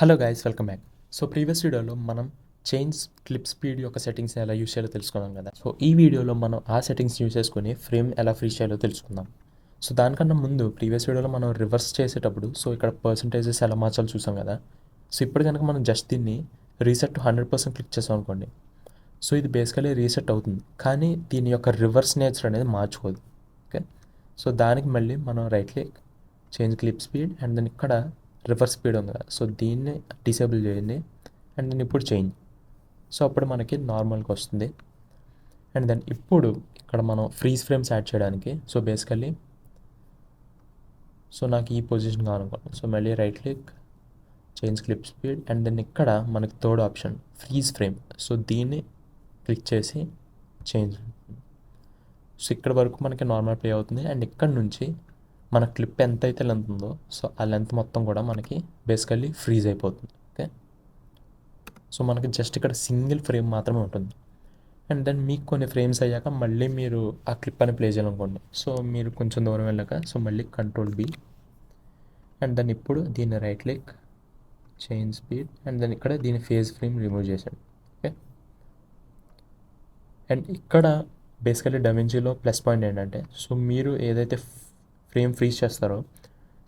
Hello guys, welcome back. So previous వీడియోలో మనం change clip speed యొక్క సెట్టింగ్స్ ఎలా యూస్ చేయాలో తెలుసుకున్నాం కదా. సో ఈ వీడియోలో మనం ఆ సెట్టింగ్స్ యూస్ చేసుకుని ఫ్రేమ్ ఎలా ఫ్రీ చేయాలో తెలుసుకుందాం. సో దానికన్నా ముందు ప్రీవియస్ వీడియోలో మనం రివర్స్ చేసేటప్పుడు సో ఇక్కడ పర్సంటేజెస్ ఎలా మార్చాలో చూసాం కదా. సో ఇప్పుడు కనుక మనం జస్ట్ దీన్ని రీసెట్ టు 100% క్లిక్ చేసాం అనుకోండి. సో ఇది బేసికలీ రీసెట్ అవుతుంది, కానీ దీని యొక్క రివర్స్ నేచర్ అనేది మార్చుకోదు. ఓకే, సో దానికి మళ్ళీ మనం right click, change clip speed, and then ఇక్కడ రివర్స్ స్పీడ్ ఉంది కదా, సో దీన్ని డిసేబుల్ చేయండి. అండ్ దెన్ ఇప్పుడు చేంజ్, సో అప్పుడు మనకి నార్మల్గా వస్తుంది. అండ్ దెన్ ఇప్పుడు ఇక్కడ మనం ఫ్రీజ్ ఫ్రేమ్స్ యాడ్ చేయడానికి సో బేసికల్లీ సో నాకు ఈ పొజిషన్ కావాలనుకోండి. సో మళ్ళీ right click, change clip speed, and then ఇక్కడ మనకి third option freeze frame, so దీన్ని క్లిక్ చేసి చేంజ్. సో ఇక్కడ వరకు మనకి నార్మల్ ప్లే అవుతుంది. అండ్ ఇక్కడ నుంచి మన క్లిప్ ఎంత అయితే లెంత్ ఉందో సో ఆ లెంత్ మొత్తం కూడా మనకి బేసికల్లీ ఫ్రీజ్ అయిపోతుంది. ఓకే, సో మనకి జస్ట్ ఇక్కడ సింగిల్ ఫ్రేమ్ మాత్రమే ఉంటుంది. అండ్ దెన్ మీకు కొన్ని ఫ్రేమ్స్ అయ్యాక మళ్ళీ మీరు ఆ క్లిప్ అని ప్లే చేయాలనుకోండి. సో మీరు కొంచెం దూరం వెళ్ళాక సో మళ్ళీ కంట్రోల్ బి, అండ్ దెన్ ఇప్పుడు దీన్ని right click, change speed, and then ఇక్కడ దీని ఫేజ్ ఫ్రేమ్ రిమూవ్ చేశాను. ఓకే, అండ్ ఇక్కడ బేసికలీ డవించీలో ప్లస్ పాయింట్ ఏంటంటే సో మీరు ఏదైతే ఫ్రేమ్ ఫ్రీజ్ చేస్తారో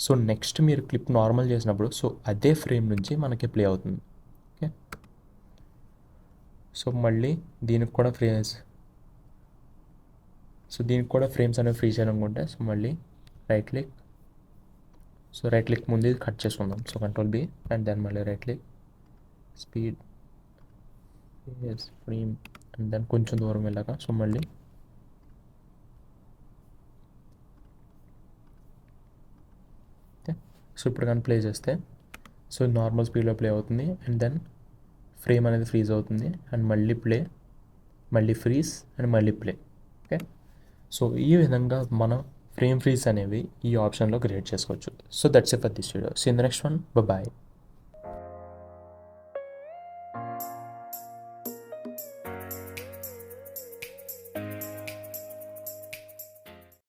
సో నెక్స్ట్ మీరు క్లిప్ నార్మల్ చేసినప్పుడు సో అదే ఫ్రేమ్ నుంచి మనకి ప్లే అవుతుంది. ఓకే, సో మళ్ళీ దీనికి కూడా ఫ్రేమ్స్ అనేవి ఫ్రీ చేయాలనుకుంటే సో మళ్ళీ right click, so right click ముందు ఇది కట్ చేసుకుందాం. So control B, and then మళ్ళీ right click, speed, frame, and then కొంచెం దూరం వెళ్ళాక సో మళ్ళీ సో ఇప్పుడు కానీ ప్లే చేస్తే సో నార్మల్ స్పీడ్లో ప్లే అవుతుంది. అండ్ దెన్ ఫ్రేమ్ అనేది ఫ్రీజ్ అవుతుంది, అండ్ మళ్ళీ ప్లే, మళ్ళీ ఫ్రీజ్, అండ్ మళ్ళీ ప్లే. ఓకే, సో ఈ విధంగా మనం ఫ్రేమ్ ఫ్రీజ్ అనేవి ఈ ఆప్షన్లో క్రియేట్ చేసుకోవచ్చు. So that's it for this video. See in the next one. Bye.